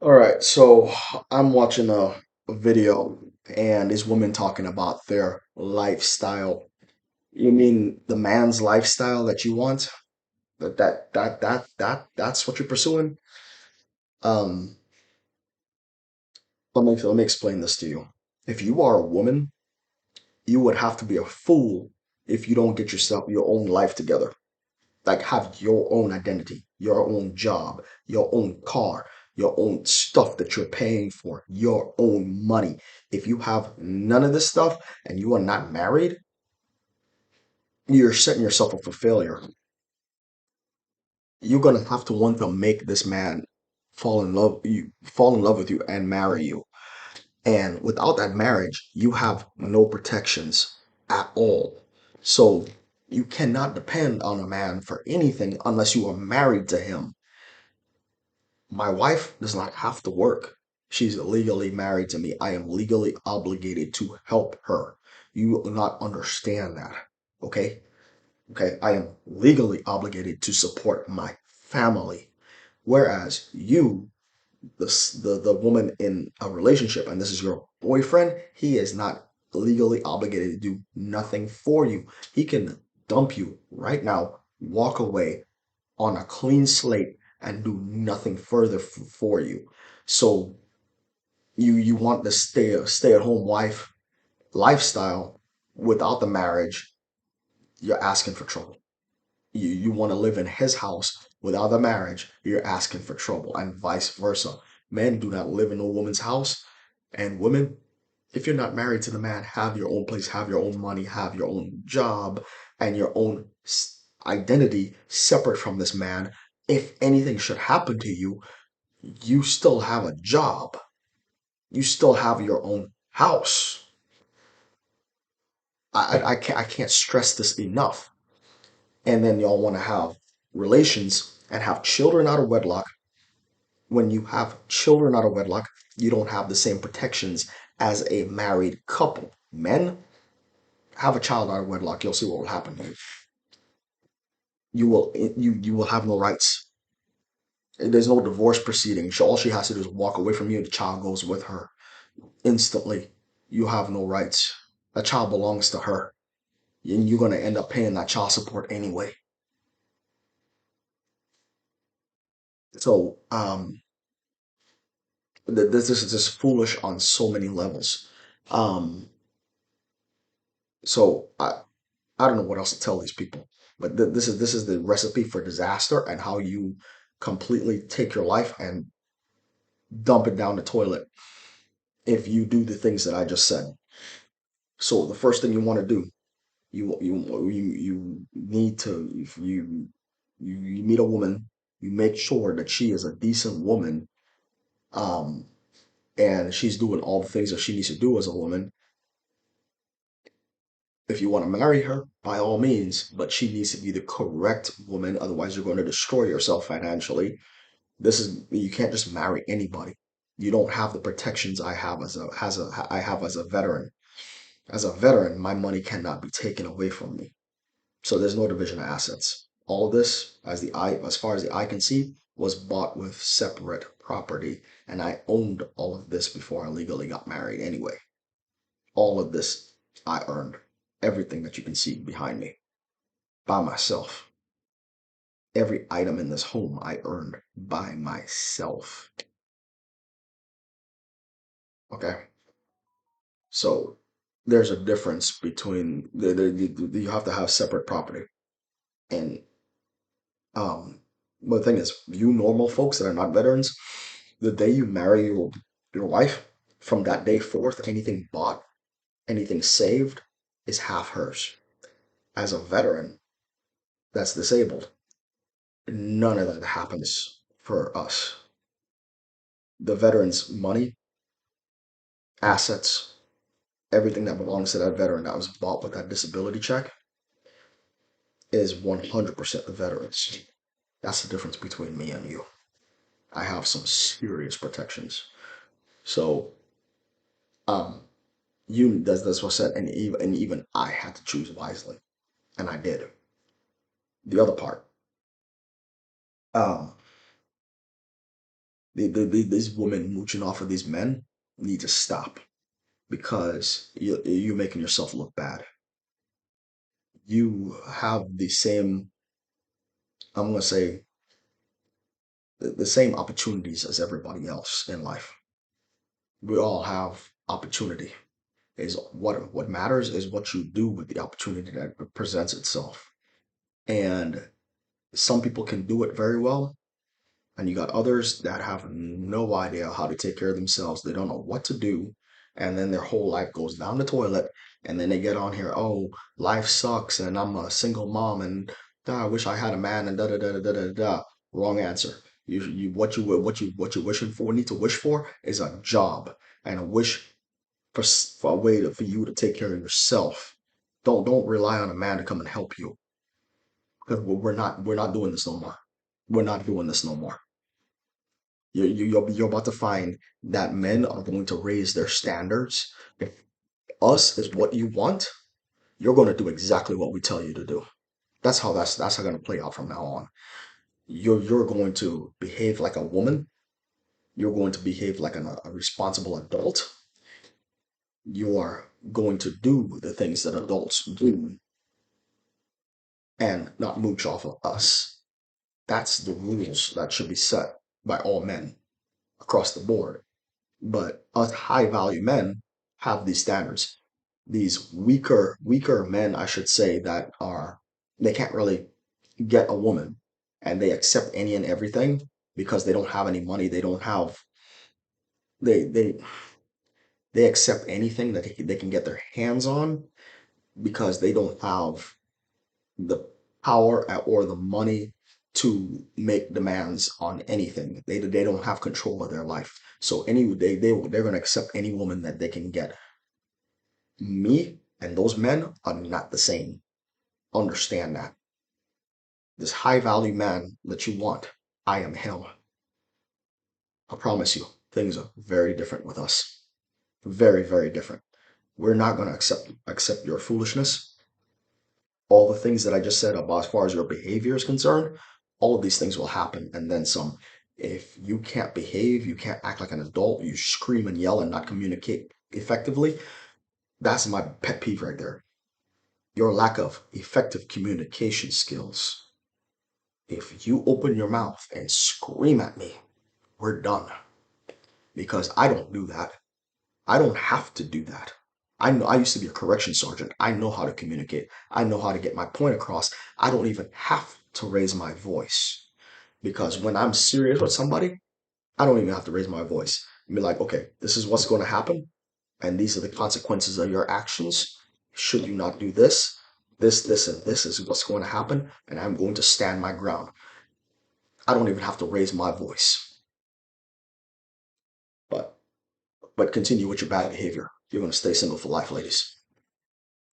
All right, so I'm watching a video and these women talking about their lifestyle. You mean the man's lifestyle that you want? That's what you're pursuing? Um, let me explain this to you. If you are a woman, you would have to be a fool if you don't get yourself your own life together. Like have your own identity, your own job, your own car, your own stuff that you're paying for, your own money. If you have none of this stuff and you are not married, you're setting yourself up for failure. You're gonna have to want to make this man fall in love with you and marry you. And without that marriage, you have no protections at all. So you cannot depend on a man for anything unless you are married to him. My wife does not have to work. She's legally married to me. I am legally obligated to help her. You will not understand that. Okay? Okay? I am legally obligated to support my family. Whereas you, the woman in a relationship, and this is your boyfriend, he is not legally obligated to do nothing for you. He can dump you right now, walk away, on a clean slate and do nothing further for you. So you want the stay at home wife lifestyle without the marriage, you're asking for trouble. You want to live in his house without the marriage, you're asking for trouble, and vice versa. Men do not live in a woman's house, and women, if you're not married to the man, have your own place, have your own money, have your own job, and your own identity separate from this man. If anything should happen to you, you still have a job. You still have your own house. I can't stress this enough. And then y'all want to have relations and have children out of wedlock. When you have children out of wedlock, you don't have the same protections as a married couple. Men, have a child out of wedlock, you'll see what will happen to you. You will have no rights. There's no divorce proceeding. All she has to do is walk away from you, and the child goes with her instantly. You have no rights. That child belongs to her, and you're gonna end up paying that child support anyway. So, this is just foolish on so many levels. Um, so I don't know what else to tell these people, but this is the recipe for disaster and how you completely take your life and dump it down the toilet if you do the things that I just said. So the first thing you want to do, you need to if you meet a woman, you make sure that she is a decent woman, um, and she's doing all the things that she needs to do as a woman. If you want to marry her, by all means, but she needs to be the correct woman, otherwise you're going to destroy yourself financially. This is you can't just marry anybody. You don't have the protections I have as a veteran. As a veteran, my money cannot be taken away from me. So there's no division of assets. All of this, as far as the eye can see, was bought with separate property, and I owned all of this before I legally got married anyway. All of this I earned. Everything that you can see behind me by myself. Every item in this home I earned by myself. Okay? So there's a difference between you have to have separate property. And Um, but the thing is, you normal folks that are not veterans, the day you marry your wife, from that day forth, anything bought, anything saved, is half hers. As a veteran that's disabled, none of that happens for us. The veteran's money, assets, everything that belongs to that veteran that was bought with that disability check is 100% the veteran's. That's the difference between me and you. I have some serious protections. So, um, that's what I said, and even I had to choose wisely, and I did. The other part, um, These women mooching off of these men need to stop because you're making yourself look bad. You have the same, I'm gonna say, the same opportunities as everybody else in life. We all have opportunity. Is what matters is what you do with the opportunity that presents itself. And some people can do it very well, and you got others that have no idea how to take care of themselves. They don't know what to do, and then their whole life goes down the toilet. And then they get on here, oh, life sucks, and I'm a single mom, and I wish I had a man, and da da da da da da da. Wrong answer. What you wishing for need to wish for is a job and a wish for a way for you to take care of yourself. Don't rely on a man to come and help you because we're not doing this no more. We're not doing this no more. You're about to find that men are going to raise their standards. If us is what you want, you're going to do exactly what we tell you to do. That's how going to play out from now on. You're going to behave like a woman. You're going to behave like a responsible adult. You are going to do the things that adults do and not mooch off of us. That's the rules that should be set by all men across the board. But us high value men have these standards. These weaker men, I should say, that are they can't really get a woman and they accept any and everything because they don't have any money. They don't have they they they accept anything that they can get their hands on because they don't have the power or the money to make demands on anything. They don't have control of their life. So they're gonna accept any woman that they can get. Me and those men are not the same. Understand that. This high value man that you want, I am him. I promise you, things are very different with us. Very, very different. We're not gonna accept your foolishness. All the things that I just said about as far as your behavior is concerned, all of these things will happen and then some. If you can't behave, you can't act like an adult, you scream and yell and not communicate effectively, that's my pet peeve right there. Your lack of effective communication skills. If you open your mouth and scream at me, we're done. Because I don't do that. I don't have to do that. I know I used to be a correction sergeant. I know how to communicate. I know how to get my point across. I don't even have to raise my voice because when I'm serious with somebody, I don't even have to raise my voice. Be like, okay, this is what's going to happen, and these are the consequences of your actions. Should you not do this, this, and this is what's going to happen, and I'm going to stand my ground. I don't even have to raise my voice. But continue with your bad behavior. You're going to stay single for life, ladies.